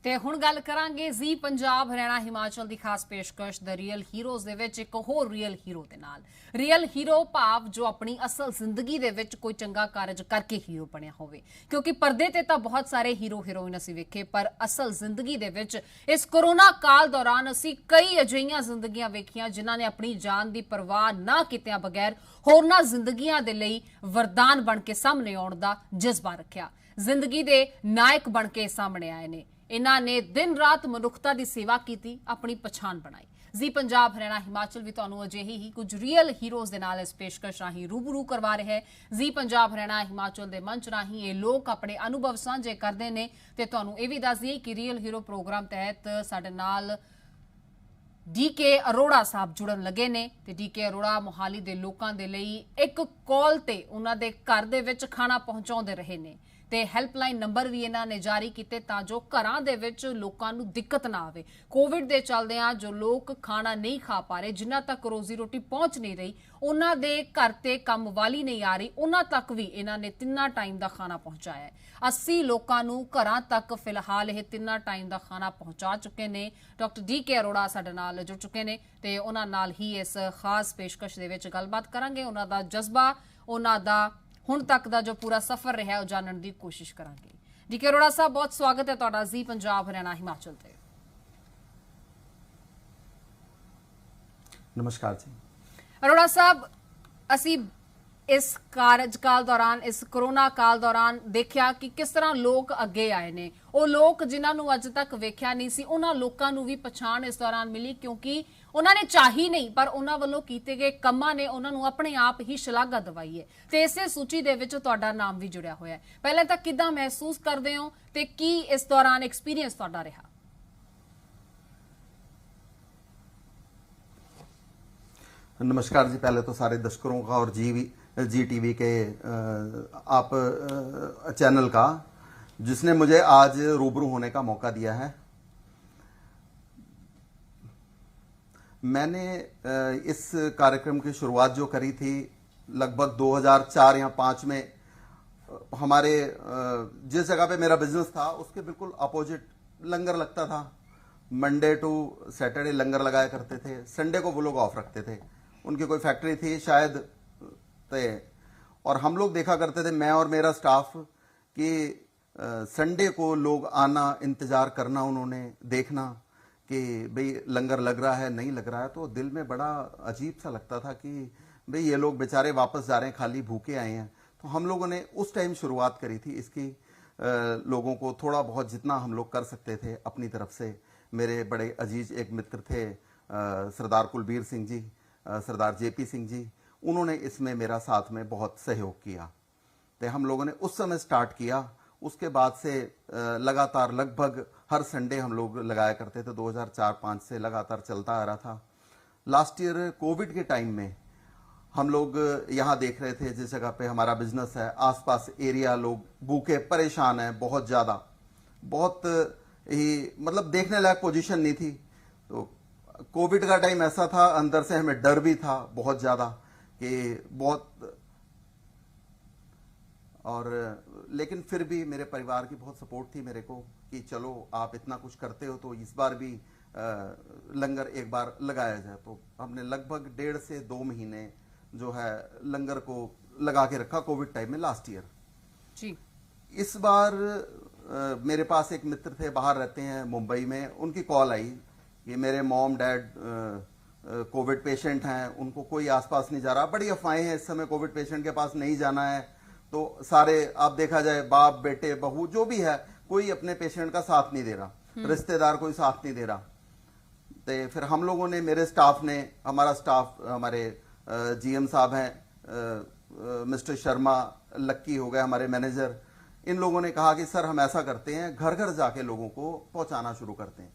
ਤੇ ਹੁਣ ਗੱਲ ਕਰਾਂਗੇ ਜ਼ੀ ਪੰਜਾਬ ਹਰਿਆਣਾ ਹਿਮਾਚਲ ਦੀ ਖਾਸ ਪੇਸ਼ਕਸ਼ ਦ ਰੀਅਲ ਹੀਰੋਜ਼ ਦੇ ਵਿੱਚ ਇੱਕ ਹੋਰ ਰੀਅਲ ਹੀਰੋ ਦੇ ਨਾਲ। ਰੀਅਲ ਹੀਰੋ ਭਾਵ ਜੋ ਆਪਣੀ ਅਸਲ ਜ਼ਿੰਦਗੀ ਦੇ ਵਿੱਚ ਕੋਈ ਚੰਗਾ ਕਾਰਜ ਕਰਕੇ ਹੀਰੋ ਬਣਿਆ ਹੋਵੇ, ਕਿਉਂਕਿ ਪਰਦੇ ਤੇ ਤਾਂ ਬਹੁਤ ਸਾਰੇ ਹੀਰੋ ਹੀਰੋਇਨ ਅਸੀਂ ਵੇਖੇ, ਪਰ ਅਸਲ ਜ਼ਿੰਦਗੀ ਦੇ ਵਿੱਚ ਇਸ ਕੋਰੋਨਾ ਕਾਲ ਦੌਰਾਨ ਅਸੀਂ ਕਈ ਅਜਿਹੀਆਂ ਜ਼ਿੰਦਗੀਆਂ ਵੇਖੀਆਂ ਜਿਨ੍ਹਾਂ ਨੇ ਆਪਣੀ ਜਾਨ ਦੀ ਪਰਵਾਹ ਨਾ ਕੀਤਿਆਂ ਬਗੈਰ ਹੋਰਨਾਂ ਜ਼ਿੰਦਗੀਆਂ ਦੇ ਲਈ ਵਰਦਾਨ ਬਣ ਕੇ ਸਾਹਮਣੇ ਆਉਣ ਦਾ ਜਜ਼ਬਾ ਰੱਖਿਆ। ਜ਼ਿੰਦਗੀ ਦੇ ਨਾਇਕ ਬਣ ਕੇ ਸਾਹਮਣੇ ਆਏ ਨੇ। इन्हां ने दिन रात मनुखता की सेवा की, अपनी पछाण बनाई। जी पंजाब हरियाणा हिमाचल भी तुहानूं अजिही ही कुछ रियल हीरोज़ दे नाल इस पेशकश राही रूबरू करवा रहे है। जी पंजाब हरियाणा हिमाचल के मंच राही ये लोग अपने अनुभव साझे करते हैं। तो तुहानूं ये भी दस दईए कि रियल हीरो प्रोग्राम तहत साडे नाल DK अरोड़ा साहब जुड़न लगे ने। ते DK अरोड़ा मोहाली दे लोकां दे लई एक कॉल ते उन्हां दे घर दे विच खाना पहुंचाउंदे रहे ने ते हैल्पलाइन नंबर भी इन्हां ने जारी कीते तां जो घरां दे विच लोकां नूं दिक्कत ना आवे। कोविड दे चलदिआं जो लोग खाना नहीं खा पा रहे, जिन्हां तक रोजी रोटी पहुंच नहीं रही, उन्हां दे घर ते काम वाली नहीं आ रही, उन्हां तक भी इन्हां ने 3 टाइम दा खाना पहुंचाया है। 80 लोकां नूं घरां तक फिलहाल यह 3 टाइम दा खाना पहुंचा चुके ने। डॉक्टर DK अरोड़ा साडे नाल जुड़ चुके ने ते उन्हां नाल ही इस खास पेशकश दे विच गलबात करांगे। उन्हां दा जज्बा, उन्हां दा ਹੁਣ तक का जो पूरा सफर रहा है जानने की कोशिश करांगे। DK अरोड़ा साहब बहुत स्वागत है तुहाडा जी पंजाब हरियाणा हिमाचल ते। नमस्कार जी। अरोड़ा साहब, असी इस कार्यकाल दौरान, इस कोरोना काल दौरान देखा कि किस तरह लोग अगे आए ने। वो लोग जिन्होंने अज तक वेख्या नहीं सी, उन्हां लोकां नूं भी पछाण इस दौरान मिली, क्योंकि उन्होंने चाही नहीं पर उन्हां वल्लों कीते गए कम्मां ने उन्हां नूं अपने आप ही शलाघा दवाई है। ते इसे सूची दे विच तुहाडा नाम भी जुड़िया होया है। पहले तां किदां महसूस करदे हो ते की इस दौरान एक्सपीरियंस तुहाडा रहा? नमस्कार जी। पहले तो सारे दर्शकों का और जी टीवी के आप चैनल का, जिसने मुझे आज रूबरू होने का मौका दिया है। मैंने इस कार्यक्रम की शुरुआत जो करी थी लगभग 2004 या 5 में, हमारे जिस जगह पे मेरा बिजनेस था उसके बिल्कुल अपोजिट लंगर लगता था। मंडे टू सैटरडे लंगर लगाया करते थे, संडे को वो लोग ऑफ रखते थे। उनकी कोई फैक्ट्री थी शायद, और हम लोग देखा करते थे, मैं और मेरा स्टाफ, कि संडे को लोग आना, इंतजार करना, उन्होंने देखना कि भाई लंगर लग रहा है नहीं लग रहा है। तो दिल में बड़ा अजीब सा लगता था कि भाई ये लोग बेचारे वापस जा रहे हैं, खाली भूखे आए हैं। तो हम लोगों ने उस टाइम शुरुआत करी थी इसकी। लोगों को थोड़ा बहुत जितना हम लोग कर सकते थे अपनी तरफ से। मेरे बड़े अजीज एक मित्र थे सरदार कुलबीर सिंह जी, सरदार JP सिंह जी, उन्होंने इसमें मेरा साथ में बहुत सहयोग किया। तो हम लोगों ने उस समय स्टार्ट किया। उसके बाद से लगातार लगभग हर संडे हम लोग लगाया करते थे। 2004-5 से लगातार चलता आ रहा था। लास्ट ईयर कोविड के टाइम में हम लोग यहाँ देख रहे थे, जिस जगह पे हमारा बिजनेस है, आसपास एरिया लोग भूखे परेशान हैं बहुत ज़्यादा, बहुत ही मतलब देखने लायक पोजीशन नहीं थी। तो कोविड का टाइम ऐसा था, अंदर से हमें डर भी था बहुत ज़्यादा कि बहुत, और लेकिन फिर भी मेरे परिवार की बहुत सपोर्ट थी मेरे को कि चलो आप इतना कुछ करते हो तो इस बार भी लंगर एक बार लगाया जाए। तो हमने लगभग 1.5 से 2 महीने जो है लंगर को लगा के रखा कोविड टाइम में लास्ट ईयर जी। इस बार मेरे पास एक मित्र थे, बाहर रहते हैं मुंबई में। उनकी कॉल आई कि मेरे मॉम डैड कोविड पेशेंट हैं, उनको कोई आसपास नहीं जा रहा। बड़ी अफवाहें हैं इस समय, कोविड पेशेंट के पास नहीं जाना है। तो सारे आप देखा जाए बाप बेटे बहू जो भी है, कोई अपने पेशेंट का साथ नहीं दे रहा, रिश्तेदार कोई साथ नहीं दे रहा। तो फिर हम लोगों ने, मेरे स्टाफ ने, हमारा स्टाफ, हमारे GM साहब हैं मिस्टर शर्मा, लक्की हो गए हमारे मैनेजर, इन लोगों ने कहा कि सर हम ऐसा करते हैं, घर घर जाके लोगों को पहुंचाना शुरू करते हैं।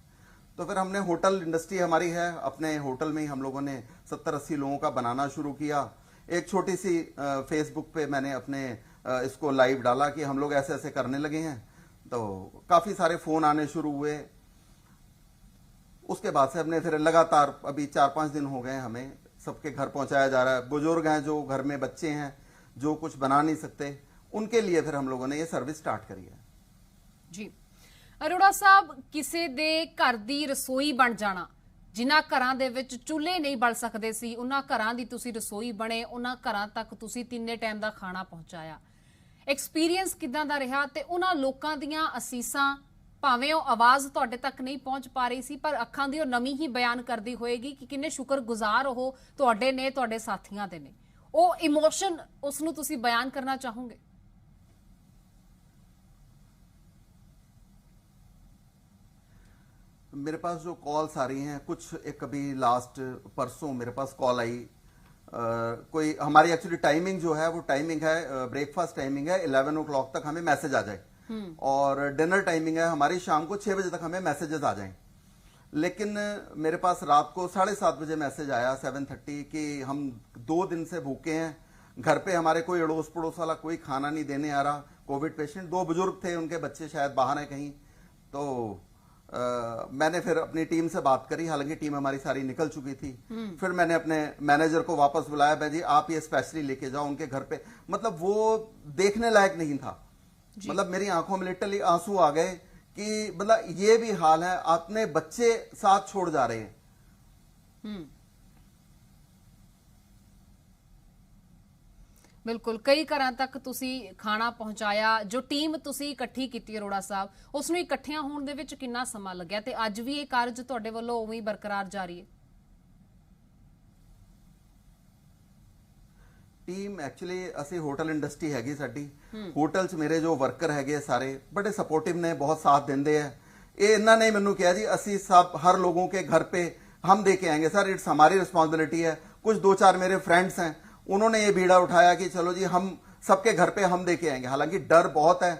तो फिर हमने, होटल इंडस्ट्री हमारी है, अपने होटल में ही हम लोगों ने 70-80 लोगों का बनाना शुरू किया। एक छोटी सी फेसबुक पे मैंने अपने इसको लाइव डाला कि हम लोग ऐसे ऐसे करने लगे हैं। तो काफ़ी सारे फ़ोन आने शुरू हुए। उसके बाद से हमने फिर लगातार, अभी 4-5 दिन हो गए हमें, सबके घर पहुंचाया जा रहा है। बुजुर्ग हैं, जो घर में बच्चे हैं, जो कुछ बना नहीं सकते, उनके लिए फिर हम लोगों ने ये सर्विस स्टार्ट करी है। जी। ਅਰੋੜਾ ਸਾਹਿਬ, ਕਿਸੇ ਦੇ ਘਰ ਦੀ ਰਸੋਈ ਬਣ ਜਾਣਾ, ਜਿਨ੍ਹਾਂ ਘਰਾਂ ਦੇ ਵਿੱਚ ਚੁੱਲ੍ਹੇ ਨਹੀਂ ਬਲ ਸਕਦੇ ਸੀ, ਉਹਨਾਂ ਘਰਾਂ ਦੀ ਤੁਸੀਂ ਰਸੋਈ ਬਣੇ, ਉਹਨਾਂ ਘਰਾਂ ਤੱਕ ਤੁਸੀਂ ਤਿੰਨੇ ਟਾਈਮ ਦਾ ਖਾਣਾ ਪਹੁੰਚਾਇਆ। ਐਕਸਪੀਰੀਅੰਸ ਕਿਦਾਂ ਦਾ ਰਿਹਾ ਤੇ ਉਹਨਾਂ ਲੋਕਾਂ ਦੀਆਂ ਅਸੀਸਾਂ, ਭਾਵੇਂ ਉਹ ਆਵਾਜ਼ ਤੁਹਾਡੇ ਤੱਕ ਨਹੀਂ ਪਹੁੰਚ ਪਾ ਰਹੀ ਸੀ, ਪਰ ਅੱਖਾਂ ਦੀ ਉਹ ਨਮੀ ਹੀ ਬਿਆਨ ਕਰਦੀ ਹੋਏਗੀ ਕਿ ਕਿੰਨੇ ਸ਼ੁਕਰਗੁਜ਼ਾਰ ਉਹ ਤੁਹਾਡੇ ਨੇ, ਤੁਹਾਡੇ ਸਾਥੀਆਂ ਦੇ ਨੇ। ਉਹ ਇਮੋਸ਼ਨ, ਉਸ ਨੂੰ ਤੁਸੀਂ ਬਿਆਨ ਕਰਨਾ ਚਾਹੋਗੇ? मेरे पास जो कॉल्स आ रही हैं, कुछ एक अभी लास्ट परसों मेरे पास कॉल आई, कोई हमारी एक्चुअली टाइमिंग जो है वो टाइमिंग है, ब्रेकफास्ट टाइमिंग है 11 o'clock तक हमें मैसेज आ जाए और डिनर टाइमिंग है हमारी शाम को 6 बजे तक हमें मैसेजेस आ जाएं। लेकिन मेरे पास रात को 7:30 बजे मैसेज आया 7:30 कि हम 2 दिन से भूखे हैं, घर पे हमारे कोई अड़ोस पड़ोस वाला कोई खाना नहीं देने आ रहा। कोविड पेशेंट 2 बुजुर्ग थे, उनके बच्चे शायद बाहर हैं कहीं। तो मैंने फिर अपनी टीम से बात करी, हालांकि टीम हमारी सारी निकल चुकी थी। फिर मैंने अपने मैनेजर को वापस बुलाया, भाई जी आप ये स्पेशली लेके जाओ उनके घर पे। मतलब वो देखने लायक नहीं था, मतलब मेरी आंखों में लिटरली आंसू आ गए कि मतलब ये भी हाल है, अपने बच्चे साथ छोड़ जा रहे हैं। बिल्कुल, कई घरां तक तुसी खाना पहुंचाया। जो टीम तुसी इकट्ठी कीती अरोड़ा साहब, उसनूं इकट्ठियां होण दे विच किन्ना समां लग्या ते अज भी ये कारज तुहाडे वल्लों उवें ही बरकरार जारी है? टीम एक्चुअली ਅਸੀਂ ਹੋਟਲ ਇੰਡਸਟਰੀ ਹੈਗੀ ਸਾਡੀ, ਹੋਟਲ 'ਚ ਮੇਰੇ ਜੋ ਵਰਕਰ ਹੈਗੇ ਸਾਰੇ बड़े सपोर्टिव ने, बहुत साथ देंदे है। ये इन्हों ने मैनू कहा जी ਅਸੀਂ सब हर लोगों के घर पे हम दे के आएंगे सर, इट्स हमारी रिस्पॉन्सिबिलिटी है। कुछ 2-4 मेरे फ्रेंड्स हैं, उन्होंने ये बीड़ा उठाया कि चलो जी हम सबके घर पे हम दे के आएंगे। हालांकि डर बहुत है,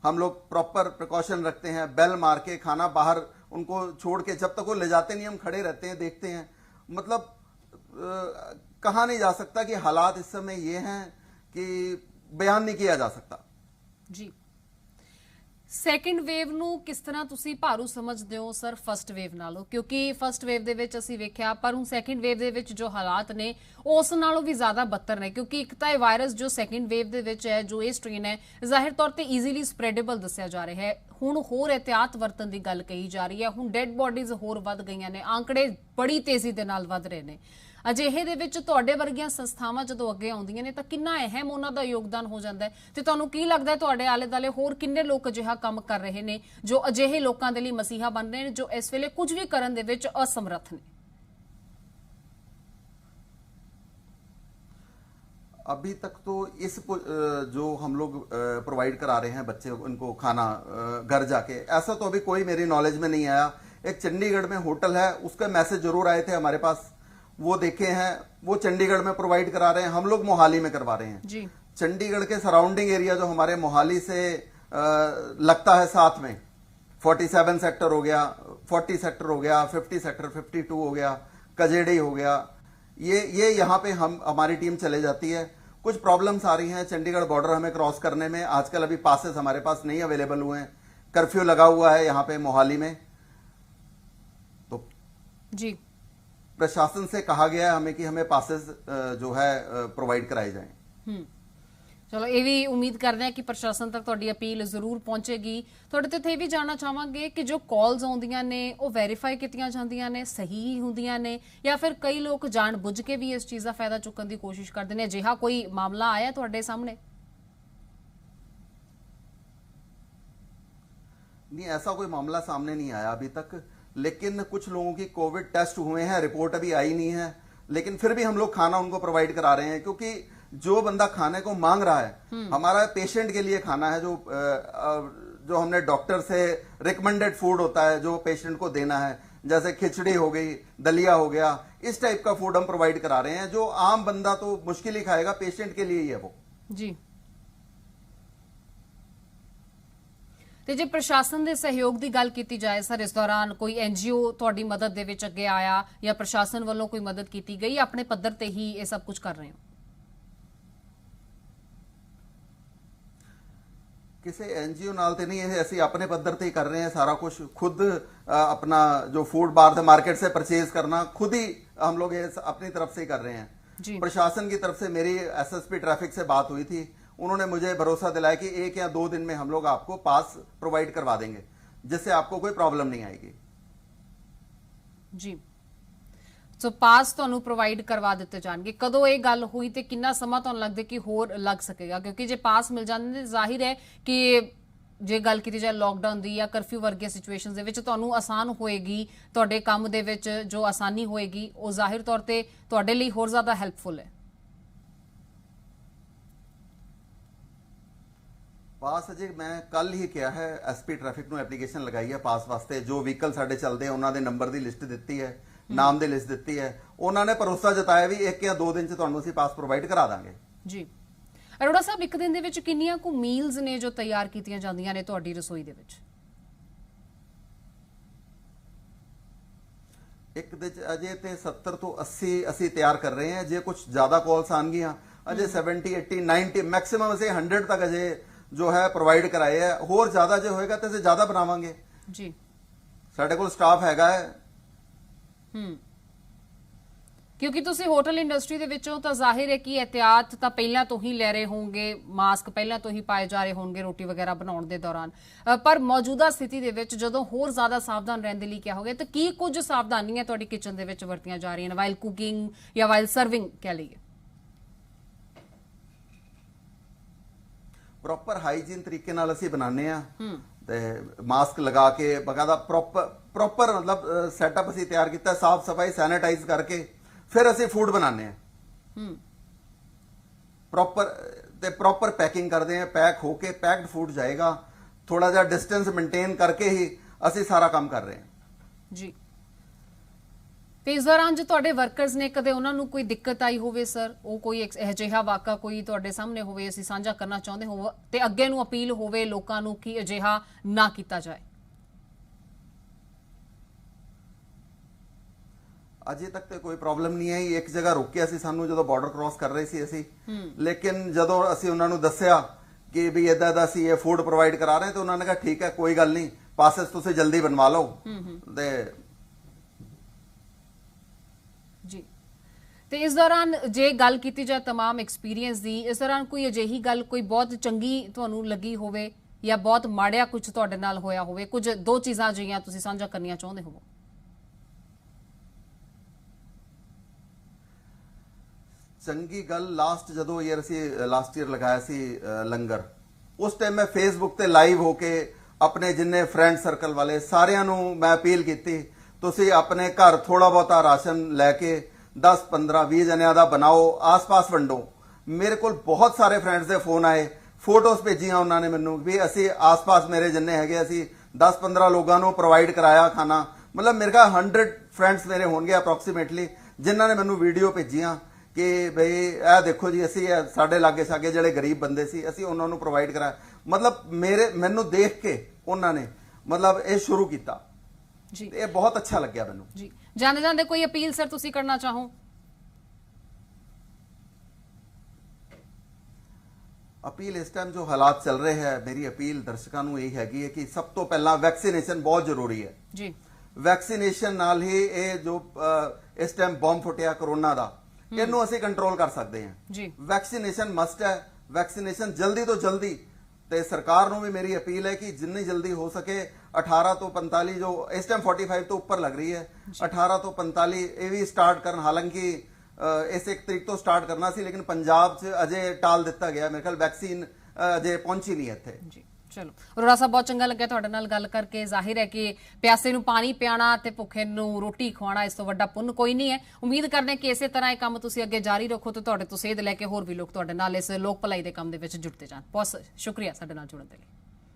हम लोग प्रॉपर प्रिकॉशन रखते हैं, बेल मार के खाना बाहर उनको छोड़ के, जब तक वो ले जाते नहीं हम खड़े रहते हैं, देखते हैं। मतलब कहा नहीं जा सकता कि हालात इस समय ये हैं कि बयान नहीं किया जा सकता जी। ਸੈਕੰਡ ਵੇਵ ਨੂੰ ਕਿਸ ਤਰ੍ਹਾਂ ਤੁਸੀਂ ਭਾਰੂ ਸਮਝਦੇ ਹੋ ਸਰ ਫਸਟ ਵੇਵ ਨਾਲੋਂ? ਕਿਉਂਕਿ ਫਸਟ ਵੇਵ ਦੇ ਵਿੱਚ ਅਸੀਂ ਵੇਖਿਆ, ਪਰ ਹੁਣ ਸੈਕੰਡ ਵੇਵ ਦੇ ਵਿੱਚ ਜੋ ਹਾਲਾਤ ਨੇ ਉਸ ਨਾਲੋਂ ਵੀ ਜ਼ਿਆਦਾ ਬੱਤਰ ਨੇ। ਕਿਉਂਕਿ ਇੱਕ ਤਾਂ ਇਹ ਵਾਇਰਸ ਜੋ ਸੈਕੰਡ ਵੇਵ ਦੇ ਵਿੱਚ ਹੈ, ਜੋ ਇਹ ਸਟ੍ਰੇਨ ਹੈ, ਜ਼ਾਹਿਰ ਤੌਰ ਤੇ ਈਜ਼ੀਲੀ ਸਪਰੈਡੇਬਲ ਦੱਸਿਆ ਜਾ ਰਿਹਾ ਹੈ। ਹੁਣ ਹੋਰ ਇਹਤਿਆਤ ਵਰਤਣ ਦੀ ਗੱਲ ਕਹੀ ਜਾ ਰਹੀ ਹੈ। ਹੁਣ ਡੈੱਡ ਬੋਡੀਜ਼ ਹੋਰ ਵੱਧ ਗਈਆਂ ਨੇ, ਆંકੜੇ ਬੜੀ ਤੇਜ਼ੀ ਦੇ ਨਾਲ ਵੱਧ ਰਹੇ ਨੇ। ਅਜਿਹੇ ਦੇ ਵਿੱਚ ਤੁਹਾਡੇ ਵਰਗੀਆਂ ਸੰਸਥਾਵਾਂ ਜਦੋਂ ਅੱਗੇ ਆਉਂਦੀਆਂ ਨੇ ਤਾਂ ਕਿੰਨਾ ਅਹਿਮ ਉਹਨਾਂ ਦਾ ਯੋਗਦਾਨ ਹੋ ਜਾਂਦਾ ਹੈ। ਤੇ ਤੁਹਾਨੂੰ ਕੀ ਲੱਗਦਾ ਹੈ ਤੁਹਾਡੇ ਆਲੇ ਦੁਆਲੇ ਹੋਰ ਕਿੰਨੇ ਲੋਕ ਅਜਿਹਾ ਕੰਮ ਕਰ ਰਹੇ ਨੇ ਜੋ ਅਜਿਹੇ ਲੋਕਾਂ ਦੇ ਲਈ ਮਸੀਹਾ ਬਣ ਰਹੇ ਨੇ, ਜੋ ਇਸ ਵੇਲੇ ਕੁਝ ਵੀ ਕਰਨ ਦੇ ਵਿੱਚ ਅਸਮਰੱਥ ਨੇ? अभी तक तो इस जो हम लोग प्रोवाइड करा रहे हैं बच्चे उनको खाना घर जाके, ऐसा तो अभी कोई मेरी नॉलेज में नहीं आया। एक चंडीगढ़ में होटल है, उसका मैसेज जरूर आए थे हमारे पास, वो देखे हैं, वो चंडीगढ़ में प्रोवाइड करा रहे हैं, हम लोग मोहाली में करवा रहे हैं जी। चंडीगढ़ के सराउंडिंग एरिया जो हमारे मोहाली से लगता है साथ में, 47 सेक्टर हो गया, 40 सेक्टर हो गया, 50 सेक्टर 52 हो गया, कजेड़ी हो गया, ये यहाँ पे हमारी टीम चले जाती है। कुछ प्रॉब्लम्स आ रही हैं चंडीगढ़ बॉर्डर हमें क्रॉस करने में, आजकल अभी पासेस हमारे पास नहीं अवेलेबल हुए हैं, कर्फ्यू लगा हुआ है यहाँ पे मोहाली में, तो जी प्रशासन से कहा गया है हमें कि हमें पासेस जो है प्रोवाइड कराए जाएं। चलो ये भी उम्मीद करते हैं कि प्रशासन तक तुहाडी अपील जरूर पहुंचेगी। तुहाडे ते इत्थे भी जानना चाहांगे कि जो कॉल्स आउंदियां ने वो वेरीफाई कीतियां जांदियां ने, सही हुंदियां ने, या फिर कई लोग जान बुझ के भी इस चीज़ का फायदा चुकन की कोशिश करते हैं? अजिहा कोई मामला आया तुहाडे सामने? नहीं, ऐसा कोई मामला सामने नहीं आया अभी तक, लेकिन कुछ लोगों की कोविड टेस्ट हुए हैं, रिपोर्ट अभी आई नहीं है, लेकिन फिर भी हम लोग खाना उनको प्रोवाइड करा रहे हैं। क्योंकि जो बंदा खाने को मांग रहा है, हमारा पेशेंट के लिए खाना है, जो हमने डॉक्टर से रिकमेंडेड फूड होता है जो पेशेंट को देना है, जैसे खिचड़ी हो गई, दलिया हो गया, इस टाइप का फूड हम प्रोवाइड करा रहे हैं। जो आम बंदा तो मुश्किल ही खाएगा, पेशेंट के लिए ही है वो जी। ਤੇ ਜੇ ਪ੍ਰਸ਼ਾਸਨ ਦੇ ਸਹਿਯੋਗ ਦੀ ਗੱਲ ਕੀਤੀ ਜਾਏ ਸਰ, ਇਸ ਦੌਰਾਨ ਕੋਈ ਐਨਜੀਓ ਤੁਹਾਡੀ ਮਦਦ ਦੇ ਵਿੱਚ ਅੱਗੇ ਆਇਆ ਜਾਂ ਪ੍ਰਸ਼ਾਸਨ ਵੱਲੋਂ ਕੋਈ ਮਦਦ ਕੀਤੀ ਗਈ? ਆਪਣੇ ਪੱਧਰ ਤੇ ਹੀ ਇਹ ਸਭ ਕੁਝ ਕਰ ਰਹੇ ਹੋ? ਕਿਸੇ ਐਨਜੀਓ ਨਾਲ ਤੇ ਨਹੀਂ, ਇਹ ਅਸੀਂ ਆਪਣੇ ਪੱਧਰ ਤੇ ਹੀ ਕਰ ਰਹੇ ਹਾਂ ਸਾਰਾ ਕੁਝ खुद। अपना जो फूड बाहर से मार्केट से परचेज करना खुद ही हम लोग ये अपनी तरफ से ही कर रहे हैं। प्रशासन की तरफ से मेरी एसएसपी ट्रैफिक से बात हुई थी, उन्होंने मुझे भरोसा दिलाया कि 1 या 2 दिन में हम लोग आपको पास प्रोवाइड करवा देंगे। जिससे आपको कोई प्रॉब्लम नहीं आएगी। ਜੀ ਸੋ ਪਾਸ ਤੁਹਾਨੂੰ ਪ੍ਰੋਵਾਈਡ ਕਰਵਾ ਦਿੱਤੇ ਜਾਣਗੇ। ਕਦੋਂ ਇਹ ਗੱਲ ਹੋਈ ਤੇ ਕਿੰਨਾ ਸਮਾਂ ਤੁਹਾਨੂੰ ਲੱਗਦਾ ਕਿ ਹੋਰ ਲੱਗ ਸਕੇਗਾ? ਕਿਉਂਕਿ ਜੇ ਪਾਸ ਮਿਲ ਜਾਂਦੇ ਨੇ ਜ਼ਾਹਿਰ ਹੈ ਕਿ ਜੇ ਗੱਲ ਕੀਤੀ ਜਾਏ ਲੋਕਡਾਊਨ ਦੀ ਜਾਂ ਕਰਫਿਊ ਵਰਗੇ ਸਿਚੁਏਸ਼ਨਸ ਦੇ ਵਿੱਚ ਤੁਹਾਨੂੰ ਆਸਾਨ ਹੋਏਗੀ, ਤੁਹਾਡੇ ਕੰਮ ਦੇ ਵਿੱਚ ਜੋ ਆਸਾਨੀ ਹੋਏਗੀ ਉਹ ਜ਼ਾਹਿਰ ਤੌਰ ਤੇ ਤੁਹਾਡੇ ਲਈ ਹੋਰ ਜ਼ਿਆਦਾ ਹੈਲਪਫੁਲ ਹੈ। ਪਾਸ ਅਜੇ ਮੈਂ ਕੱਲ ਹੀ ਕਿਹਾ ਹੈ, ਐਸਪੀ ਟ੍ਰੈਫਿਕ ਨੂੰ ਐਪਲੀਕੇਸ਼ਨ ਲਗਾਈ ਹੈ ਪਾਸ ਵਾਸਤੇ। ਜੋ ਵਹੀਕਲ ਸਾਡੇ ਚੱਲਦੇ ਆ ਉਹਨਾਂ ਦੇ ਨੰਬਰ ਦੀ ਲਿਸਟ ਦਿੱਤੀ ਹੈ, ਨਾਮ ਦੀ ਲਿਸਟ ਦਿੱਤੀ ਹੈ। ਉਹਨਾਂ ਨੇ ਭਰੋਸਾ ਜਤਾਇਆ ਵੀ 1 ਜਾਂ 2 ਦਿਨ ਚ ਤੁਹਾਨੂੰ ਅਸੀਂ ਪਾਸ ਪ੍ਰੋਵਾਈਡ ਕਰਾ ਦਾਂਗੇ। ਜੀ ਅਰੋੜਾ ਸਾਹਿਬ, ਇੱਕ ਦਿਨ ਦੇ ਵਿੱਚ ਕਿੰਨੀਆਂ ਕੁ ਮੀਲਸ ਨੇ ਜੋ ਤਿਆਰ ਕੀਤੀਆਂ ਜਾਂਦੀਆਂ ਨੇ ਤੁਹਾਡੀ ਰਸੋਈ ਦੇ ਵਿੱਚ? ਇੱਕ ਦੇ ਅਜੇ ਤੇ 70 ਤੋਂ 80 ਅਸੀਂ ਤਿਆਰ ਕਰ ਰਹੇ ਹਾਂ। ਜੇ ਕੁਝ ਜ਼ਿਆਦਾ ਕਾਲਸ ਆਣਗੀਆਂ ਅਜੇ 70 80 90 ਮੈਕਸਿਮਮ ਅਸੀਂ 100 ਤੱਕ ਅਜੇ ਜੋ ਹੈ ਪ੍ਰੋਵਾਈਡ ਕਰਾਏ ਹੈ। ਹੋਰ ਜ਼ਿਆਦਾ ਜੇ ਹੋਏਗਾ ਤੇ ਅਸੀਂ ਜ਼ਿਆਦਾ ਬਣਾਵਾਂਗੇ ਜੀ। ਸਾਡੇ ਕੋਲ ਸਟਾਫ ਹੈਗਾ ਹੈ। ਕਿਉਂਕਿ ਤੁਸੀਂ ਹੋਟਲ ਇੰਡਸਟਰੀ ਦੇ ਵਿੱਚੋਂ ਤਾਂ ਜ਼ਾਹਿਰ ਹੈ ਕਿ ਇਹਤਿਆਤ ਤਾਂ ਪਹਿਲਾਂ ਤੋਂ ਹੀ ਲੈ ਰਹੇ ਹੋਣਗੇ, ਮਾਸਕ ਪਹਿਲਾਂ ਤੋਂ ਹੀ ਪਾਏ ਜਾ ਰਹੇ ਹੋਣਗੇ ਰੋਟੀ ਵਗੈਰਾ ਬਣਾਉਣ ਦੇ ਦੌਰਾਨ, ਪਰ ਮੌਜੂਦਾ ਸਥਿਤੀ ਦੇ ਵਿੱਚ ਜਦੋਂ ਹੋਰ ਜ਼ਿਆਦਾ ਸਾਵਧਾਨ ਰਹਿਣ ਦੇ ਲਈ ਕਿਹਾ ਹੋਵੇ ਤਾਂ ਕੀ ਕੁਝ ਸਾਵਧਾਨੀਆਂ ਤੁਹਾਡੀ ਕਿਚਨ ਦੇ ਵਿੱਚ ਵਰਤੀਆਂ ਜਾ ਰਹੀਆਂ ਨੇ ਵਾਈਲ ਕੁਕਿੰਗ ਜਾਂ ਵਾਈਲ ਸਰਵਿੰਗ ਕਹਿ ਲਈਏ? ਪ੍ਰੋਪਰ ਹਾਈਜੀਨ ਤਰੀਕੇ ਨਾਲ ਅਸੀਂ ਬਣਾਉਂਦੇ ਆ ਤੇ ਮਾਸਕ ਲਗਾ ਕੇ ਬਕਾਇਦਾ ਪ੍ਰੋਪਰ ਮਤਲਬ ਸੈਟਅਪ ਅਸੀਂ ਤਿਆਰ ਕੀਤਾ, ਸਾਫ ਸਫਾਈ ਸੈਨੀਟਾਈਜ਼ ਕਰਕੇ ਫਿਰ ਅਸੀਂ ਫੂਡ ਬਣਾਉਂਦੇ ਆ। ਪ੍ਰੋਪਰ ਪੈਕਿੰਗ ਕਰਦੇ ਆ। ਪੈਕ ਹੋ ਕੇ ਪੈਕਡ ਫੂਡ ਜਾਏਗਾ। ਥੋੜਾ ਜਿਹਾ ਡਿਸਟੈਂਸ ਮੇਨਟੇਨ ਕਰਕੇ ਹੀ ਅਸੀਂ ਸਾਰਾ ਕੰਮ ਕਰ ਰਹੇ ਹਾਂ ਜੀ। ਤੇ ਇਸ ਦੌਰਾਨ ਜੋ ਤੁਹਾਡੇ ਵਰਕਰਸ ਨੇ, ਕਦੇ ਉਹਨਾਂ ਨੂੰ ਕੋਈ ਦਿੱਕਤ ਆਈ ਹੋਵੇ ਸਰ, ਉਹ ਕੋਈ ਅਜਿਹਾ ਵਾਕਾ ਕੋਈ ਤੁਹਾਡੇ ਸਾਹਮਣੇ ਹੋਵੇ ਅਸੀਂ ਸਾਂਝਾ ਕਰਨਾ ਚਾਹੁੰਦੇ ਹੋਵੋ ਤੇ ਅੱਗੇ ਨੂੰ ਅਪੀਲ ਹੋਵੇ ਲੋਕਾਂ ਨੂੰ ਕਿ ਅਜਿਹਾ ਨਾ ਕੀਤਾ ਜਾਏ? ਅਜੇ ਤੱਕ ਤੇ ਕੋਈ ਪ੍ਰੋਬਲਮ ਨਹੀਂ ਆਈ। ਇੱਕ ਜਗ੍ਹਾ ਰੁਕਿਆ ਸੀ ਸਾਨੂੰ ਜਦੋਂ ਬਾਰਡਰ ਕ੍ਰਾਸ ਕਰ ਰਹੇ ਸੀ ਅਸੀਂ, ਲੇਕਿਨ ਜਦੋਂ ਅਸੀਂ ਉਹਨਾਂ ਨੂੰ ਦੱਸਿਆ ਕਿ ਵੀ ਇਦਾਂ ਦਾ ਅਸੀਂ ਇਹ ਫੂਡ ਪ੍ਰੋਵਾਈਡ ਕਰਾ ਰਹੇ ਤਾਂ ਉਹਨਾਂ ਨੇ ਕਿਹਾ ਠੀਕ ਹੈ ਕੋਈ ਗੱਲ ਨਹੀਂ, ਪਾਸਸ ਤੁਸੀਂ ਜਲਦੀ ਬਣਵਾ ਲਓ। ਤੇ ਜੀ ਤੇ ਇਸ ਦੌਰਾਨ ਜੇ ਗੱਲ ਕੀਤੀ ਜਾਏ तमाम ਐਕਸਪੀਰੀਅੰਸ ਦੀ, ਇਸ ਦੌਰਾਨ ਕੋਈ ਅਜਿਹੀ ਗੱਲ ਕੋਈ ਬਹੁਤ ਚੰਗੀ ਤੁਹਾਨੂੰ ਲੱਗੀ ਹੋਵੇ ਜਾਂ ਬਹੁਤ ਮਾੜਿਆ ਕੁਝ ਤੁਹਾਡੇ ਨਾਲ ਹੋਇਆ ਹੋਵੇ? ਕੁਝ 2 ਚੀਜ਼ਾਂ ਅਜਿਹੀਆਂ ਤੁਸੀਂ ਸਾਂਝਾ ਕਰਨੀਆਂ ਚਾਹੁੰਦੇ ਹੋਵੋ? ਚੰਗੀ ਗੱਲ ਜਦੋਂ ਅਸੀਂ ਲਾਸਟ ਈਅਰ ਲਗਾਇਆ ਸੀ ਲੰਗਰ, ਉਸ ਟਾਈਮ ਮੈਂ ਫੇਸਬੁੱਕ ਤੇ ਲਾਈਵ ਹੋ ਕੇ ਆਪਣੇ ਜਿੰਨੇ ਫਰੈਂਡ ਸਰਕਲ ਵਾਲੇ ਸਾਰਿਆਂ ਨੂੰ ਮੈਂ ਅਪੀਲ ਕੀਤੀ ਤੁਸੀਂ ਆਪਣੇ ਘਰ ਥੋੜਾ ਬਹੁਤਾ ਰਾਸ਼ਨ ਲੈ ਕੇ 10 15 20 ਜਣਿਆਂ ਦਾ ਬਣਾਓ, ਆਸ-ਪਾਸ ਵੰਡੋ। ਮੇਰੇ ਕੋਲ ਬਹੁਤ ਸਾਰੇ ਫਰੈਂਡਸ ਦੇ ਫੋਨ ਆਏ, ਫੋਟੋਜ਼ ਭੇਜੀਆਂ ਉਹਨਾਂ ਨੇ ਮੈਨੂੰ ਵੀ ਅਸੀਂ ਆਸ-ਪਾਸ ਮੇਰੇ ਜਿੰਨੇ ਹੈਗੇ ਅਸੀਂ 10 15 ਲੋਕਾਂ ਨੂੰ ਪ੍ਰੋਵਾਈਡ ਕਰਾਇਆ ਖਾਣਾ। ਮਤਲਬ ਮੇਰੇ ਕੋਲ 100 ਫਰੈਂਡਸ ਮੇਰੇ ਹੋਣਗੇ ਅਪਰੋਕਸੀਮੇਟਲੀ ਜਿਨ੍ਹਾਂ ਨੇ ਮੈਨੂੰ ਵੀਡੀਓ ਭੇਜੀਆਂ ਕਿ ਬਈ ਇਹ ਦੇਖੋ ਜੀ ਅਸੀਂ ਸਾਡੇ ਲਾਗੇ ਸਾਗੇ ਜਿਹੜੇ ਗਰੀਬ ਬੰਦੇ ਸੀ ਅਸੀਂ ਉਹਨਾਂ ਨੂੰ ਪ੍ਰੋਵਾਈਡ ਕਰਾਇਆ। ਮਤਲਬ ਮੈਨੂੰ ਦੇਖ ਕੇ ਉਹਨਾਂ ਨੇ ਮਤਲਬ ਇਹ ਸ਼ੁਰੂ ਕੀਤਾ ਜੀ। ਇਹ ਬਹੁਤ ਅੱਛਾ ਲੱਗਿਆ ਮੈਨੂੰ ਜੀ। ਜਾਂਦੇ ਜਾਂਦੇ ਕੋਈ ਅਪੀਲ ਸਰ ਤੁਸੀਂ ਕਰਨਾ ਚਾਹੋ? ਅਪੀਲ ਇਸ ਟਾਈਮ ਜੋ ਹਾਲਾਤ ਚੱਲ ਰਹੇ ਹੈ, ਮੇਰੀ ਅਪੀਲ ਦਰਸ਼ਕਾਂ ਨੂੰ ਇਹ ਹੈਗੀ ਹੈ ਕਿ ਸਭ ਤੋਂ ਪਹਿਲਾਂ ਵੈਕਸੀਨੇਸ਼ਨ ਬਹੁਤ ਜ਼ਰੂਰੀ ਹੈ ਜੀ। ਵੈਕਸੀਨੇਸ਼ਨ ਨਾਲ ਹੀ ਇਹ ਜੋ ਇਸ ਟਾਈਮ ਬੰਬ ਫੁੱਟਿਆ ਕਰੋਨਾ ਦਾ, ਇਹਨੂੰ ਅਸੀਂ ਕੰਟਰੋਲ ਕਰ ਸਕਦੇ ਹਾਂ ਜੀ। ਵੈਕਸੀਨੇਸ਼ਨ ਮਸਟ ਹੈ। ਵੈਕਸੀਨੇਸ਼ਨ ਜਲਦੀ ਤੋਂ ਜਲਦੀ, ਤੇ ਸਰਕਾਰ ਨੂੰ ਵੀ ਮੇਰੀ ਅਪੀਲ ਹੈ ਕਿ ਜਿੰਨੀ ਜਲਦੀ ਹੋ ਸਕੇ 18 ਤੋਂ 45 ਜੋ ਇਸ ਟਾਈਮ 45 ਤੋਂ ਉੱਪਰ ਲੱਗ ਰਹੀ ਹੈ, 18 ਤੋਂ 45 ਇਹ ਵੀ ਸਟਾਰਟ ਕਰਨ। ਹਾਲਾਂਕਿ ਇਸ 1 ਤਰੀਕ ਤੋਂ ਸਟਾਰਟ ਕਰਨਾ ਸੀ ਲੇਕਿਨ ਪੰਜਾਬ 'ਚ ਅਜੇ ਟਾਲ ਦਿੱਤਾ ਗਿਆ। ਮੇਰੇ ਖਿਆਲ ਵੈਕਸੀਨ ਅਜੇ ਪਹੁੰਚੀ ਨਹੀਂ ਇੱਥੇ ਜੀ। ਚਲੋ ਅਰੋੜਾ ਸਾਹਿਬ, ਬਹੁਤ ਚੰਗਾ ਲੱਗਿਆ ਤੁਹਾਡੇ ਨਾਲ ਗੱਲ ਕਰਕੇ। ਜ਼ਾਹਿਰ ਹੈ ਕਿ ਪਿਆਸੇ ਨੂੰ ਪਾਣੀ ਪਿਆਣਾ ਤੇ ਭੁੱਖੇ ਨੂੰ ਰੋਟੀ ਖਵਾਉਣਾ ਇਸ ਤੋਂ ਵੱਡਾ ਪੁੰਨ ਕੋਈ ਨਹੀਂ ਹੈ। ਉਮੀਦ ਕਰਦੇ ਹਾਂ ਕਿ ਇਸੇ ਤਰ੍ਹਾਂ ਇਹ ਕੰਮ ਤੁਸੀਂ ਅੱਗੇ ਜਾਰੀ ਰੱਖੋ ਤੇ ਤੁਹਾਡੇ ਤੋਂ ਸੇਧ ਲੈ ਕੇ ਹੋਰ ਵੀ ਲੋਕ ਤੁਹਾਡੇ ਨਾਲ ਇਸ ਲੋਕ ਭਲਾਈ ਦੇ ਕੰਮ ਦੇ ਵਿੱਚ ਜੁੜਦੇ ਜਾਣ। ਬਹੁਤ ਸ਼ੁਕਰੀਆ ਸਾਡੇ ਨਾਲ ਜੁੜਨ ਦੇ ਲਈ।